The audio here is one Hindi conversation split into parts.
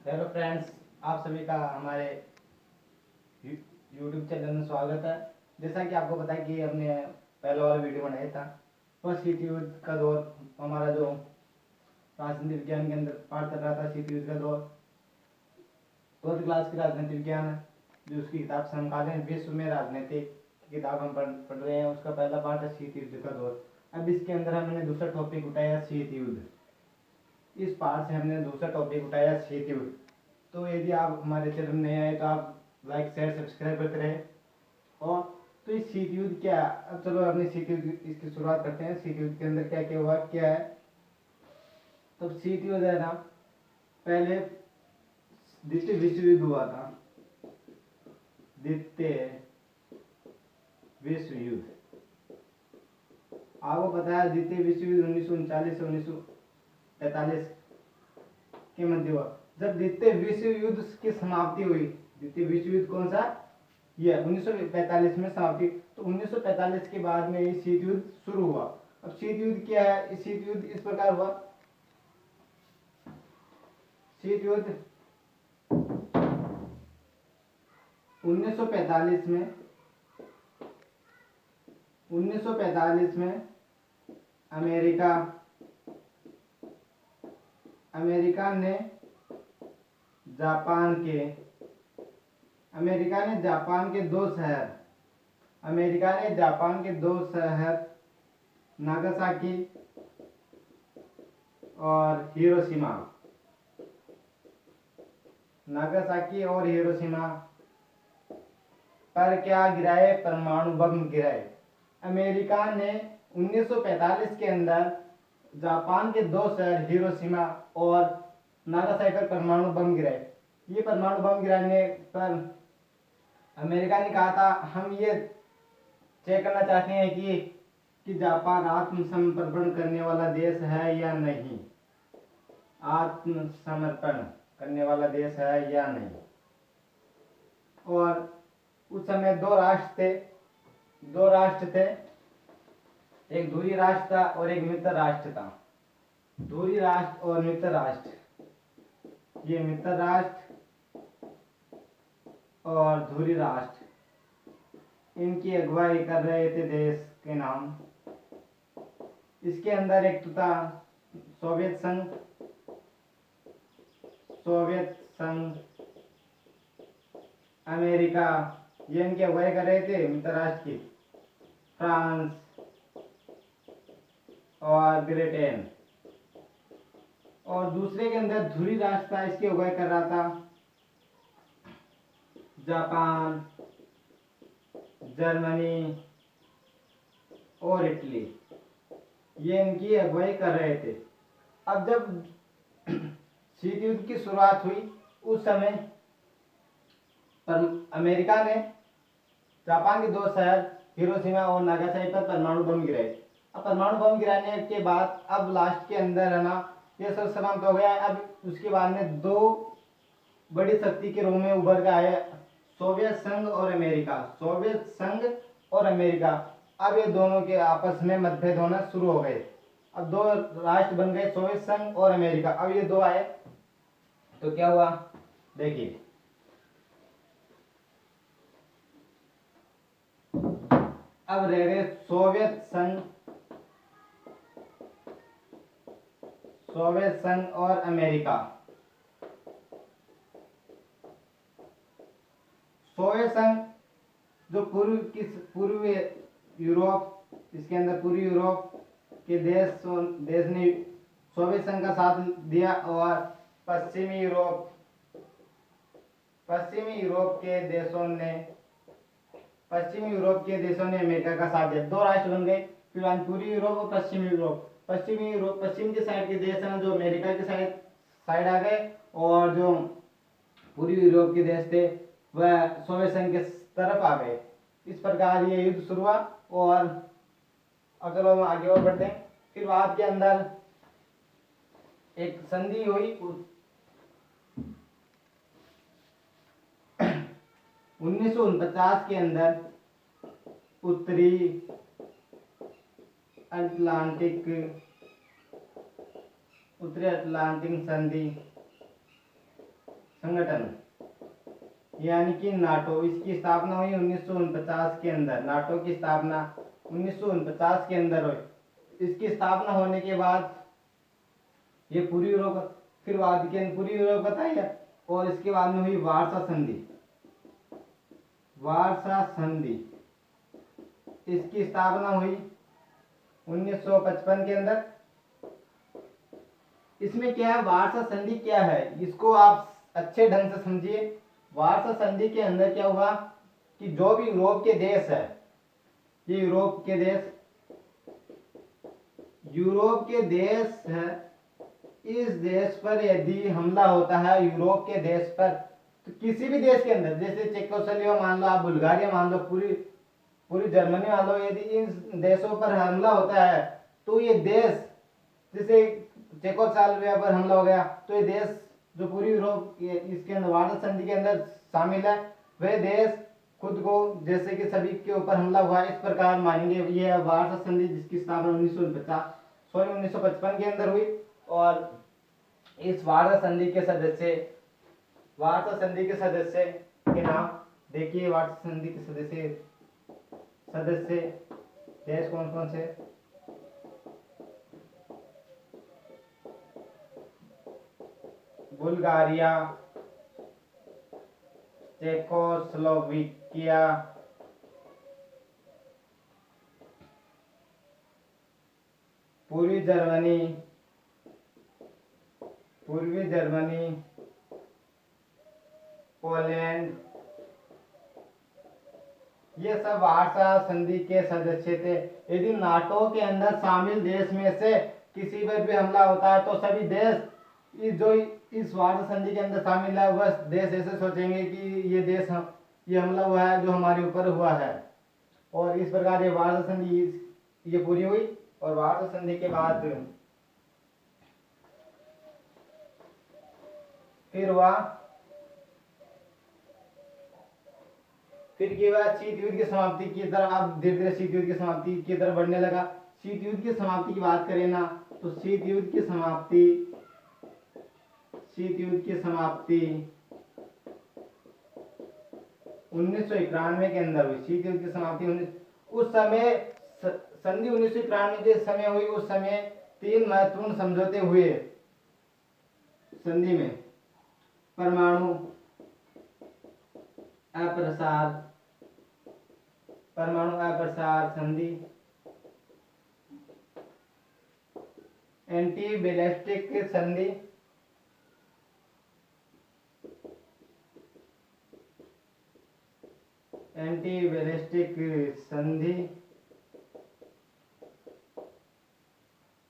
हेलो फ्रेंड्स, आप सभी का हमारे यूट्यूब चैनल में स्वागत है। जैसा कि आपको पता है कि हमने पहले वाला वीडियो बनाया था फर्स्ट शीत युद्ध का दौर, हमारा जो राजनीति विज्ञान के अंदर पाठ कर रहा था शीत युद्ध का दौर, 12वीं क्लास की राजनीति विज्ञान है जो उसकी किताब समकालीन विश्व में राजनीति की किताब हम पढ़ रहे हैं। उसका पहला पार्ट है शीत युद्ध का दौर। अब इसके अंदर हमने दूसरा टॉपिक उठाया शीत युद्ध। इस पार्ट से हमने दूसरा टॉपिक उठाया शीत युद्ध। तो यदि आप हमारे चैनल में नए आए तो आप लाइक शेयर सब्सक्राइब करते रहे। और तो इस शीत युद्ध क्या है, अब चलो अपने शीत युद्ध इसकी शुरुआत करते हैं। शीत युद्ध के अंदर क्या क्या हुआ क्या है। तो शीत युद्ध है ना, पहले द्वितीय विश्व युद्ध हुआ था। द्वितीय विश्व युद्ध आपको पता है, द्वितीय विश्व युद्ध 1939 से 1945 के मध्य हुआ। जब द्वितीय विश्व युद्ध की समाप्ति हुई, द्वितीय विश्व युद्ध कौन सा, यह 1945 में समाप्ति। तो 1945 के बाद में ये शीत युद्ध शुरू हुआ। अब शीत युद्ध क्या है, इस शीत युद्ध इस प्रकार हुआ। शीत युद्ध 1945 में अमेरिका ने जापान के दो शहर नागासाकी और हिरोशिमा पर क्या गिराए, परमाणु बम गिराए। अमेरिका ने 1945 के अंदर जापान के दो शहर हिरोशिमा और नागासाकी पर परमाणु बम गिराए। ये परमाणु बम गिराने पर अमेरिका ने कहा था, हम ये चेक करना चाहते हैं कि जापान आत्मसमर्पण करने वाला देश है या नहीं, आत्मसमर्पण करने वाला देश है या नहीं। और उस समय दो राष्ट्र थे, एक धुरी राष्ट्र था और एक मित्र राष्ट्र था। धुरी राष्ट्र और मित्र राष्ट्र, ये मित्र राष्ट्र और धुरी राष्ट्र, इनकी अगुवाई कर रहे थे देश के नाम। इसके अंदर एक तो था सोवियत संघ, अमेरिका, ये इनकी अगुवाई कर रहे थे मित्र राष्ट्र की, फ्रांस और ब्रिटेन। और दूसरे के अंदर धुरी राष्ट्र था, इसकी अगुवाई कर रहा था जापान, जर्मनी और इटली, ये इनकी अगुवाई कर रहे थे। अब जब शीत युद्ध की शुरुआत हुई, उस समय पर अमेरिका ने जापान के दो शहर हिरोशिमा और नागासाकी पर परमाणु बम गिराए। अब परमाणु बम गिराने के बाद अब लास्ट के अंदर है ना, ये सब समाप्त हो गया। अब उसके बाद में दो बड़ी शक्ति के रूप में उभर के आए, सोवियत संघ और अमेरिका। अब ये दोनों के आपस में मतभेद होना शुरू हो गए। अब दो राष्ट्र बन गए, सोवियत संघ और अमेरिका। अब ये दो आए तो क्या हुआ, देखिए। अब रह गए सोवियत संघ और अमेरिका। सोवियत संघ जो पूर्व यूरोप, इसके अंदर पूर्वी यूरोप के देश ने सोवियत संघ का साथ दिया, और पश्चिमी यूरोप के देशों ने अमेरिका का साथ दिया। दो राष्ट्र बन गए, फिर पूर्वी यूरोप और पश्चिमी यूरोप। पश्चिम के साइड के देश हैं जो अमेरिका के साइड आ गए, और जो पूर्वी यूरोप के देश थे वह सोवियत संघ के तरफ आ गए। इस प्रकार ये युद्ध शुरू हुआ। और अब चलो हम आगे और बढ़ते हैं। फिर बाद के अंदर एक संधि हुई 1949 के अंदर, उत्तरी अटलांटिक संधि संगठन यानी कि नाटो, इसकी स्थापना हुई 1949 के अंदर। नाटो की स्थापना 1949 के अंदर हुई। इसकी स्थापना होने के बाद ये पूरी यूरोप, फिर बाद के पूरी यूरोप बताई है। और इसके बाद में हुई वार्सा संधि। वार्सा संधि, इसकी स्थापना हुई 1955 के अंदर। इसमें क्या है, वार्सा संधि क्या है, इसको आप अच्छे ढंग से समझिए। वार्सा संधि के अंदर क्या हुआ कि जो भी यूरोप के देश है, ये यूरोप के देश, यूरोप के देश है, इस देश पर यदि हमला होता है यूरोप के देश पर, तो किसी भी देश के अंदर, जैसे चेकोस्लोवाकिया मान लो, आप बुल्गारिया मान लो, पूरी जर्मनी मान लो, यदि इन देशों पर हमला होता है तो ये देश, जैसे चेकोस्लोवाकिया पर हमला हो गया तो ये देश जो पूरी यूरोप इसके अंदर वार्सा संधि के अंदर शामिल है, वह देश खुद को जैसे कि सभी के ऊपर हमला हुआ इस प्रकार मानेंगे। ये वार्सा संधि जिसकी स्थापना 1955 के अंदर हुई। और इस वार्सा संधि के सदस्य के नाम देखिए। वार्सा संधि के सदस्य देश कौन कौन से, बुल्गारिया, चेकोस्लोवाकिया, पूर्वी जर्मनी, पोलैंड, ये सब वार्सा संधि के सदस्य थे। यदि नाटो के अंदर शामिल देश में से किसी पर भी हमला होता है तो सभी देश जो इस वार्सा संधि के अंदर शामिल है, वह देश ऐसे सोचेंगे कि ये हमला हुआ है जो हमारे ऊपर हुआ है। और इस प्रकार ये वार्सा संधि ये पूरी हुई। और वार्सा संधि के बाद फिर की बात शीत युद्ध की समाप्ति की तरफ, अब धीरे धीरे शीत युद्ध की समाप्ति की तरफ बढ़ने लगा। शीत युद्ध की समाप्ति की बात करें ना, तो शीत युद्ध की समाप्ति 1991 के अंदर हुई। शीत युद्ध की समाप्ति उस समय संधि 1991 के समय हुई। उस समय 3 महत्वपूर्ण समझौते हुए संधि में: परमाणु अप्रसार संधि, एंटी बैलिस्टिक संधि,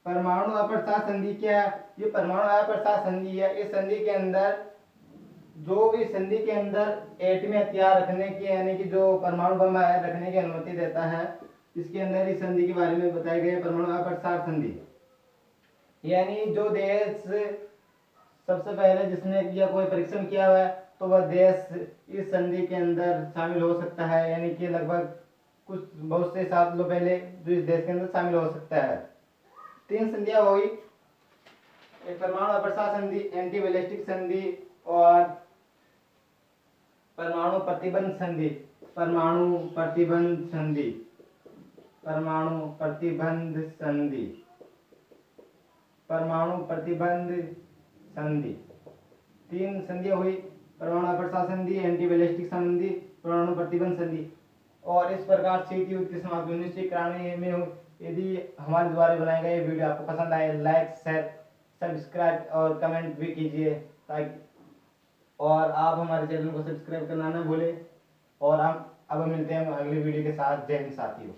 परमाणु अप्रसार संधि क्या है? ये परमाणु अप्रसार संधि है। इस संधि के अंदर जो भी संधि के अंदर एटमी हथियार रखने की, यानी कि जो परमाणु बम रखने की अनुमति देता है, इसके अंदर इस संधि के बारे में बताया गया परमाणु अप्रसार संधि। यानी जो देश सबसे पहले जिसने किया कोई परीक्षण किया हुआ है तो वह देश इस संधि के अंदर शामिल हो सकता है। यानी कि लगभग बहुत से सालों पहले जो इस देश के अंदर शामिल हो सकता है। 3 संधियां हुई, एक परमाणु अप्रसार संधि, एंटी बैलिस्टिक संधि और परमाणु प्रतिबंध संधि। तीन संधियां हुई, परमाणु अप्रसार संधि, एंटी बैलिस्टिक संधि, परमाणु प्रतिबंध संधि। और इस प्रकार शीत युद्ध की समाप्ति 1991 में हुई। यदि हमारे द्वारा बनाए गए वीडियो आपको पसंद आए, लाइक, शेयर, सब्सक्राइब और कमेंट भी कीजिए ताकि, और आप हमारे चैनल को सब्सक्राइब करना ना भूलें। और हम अब मिलते हैं अगली वीडियो के साथ। जय हिंद साथियों।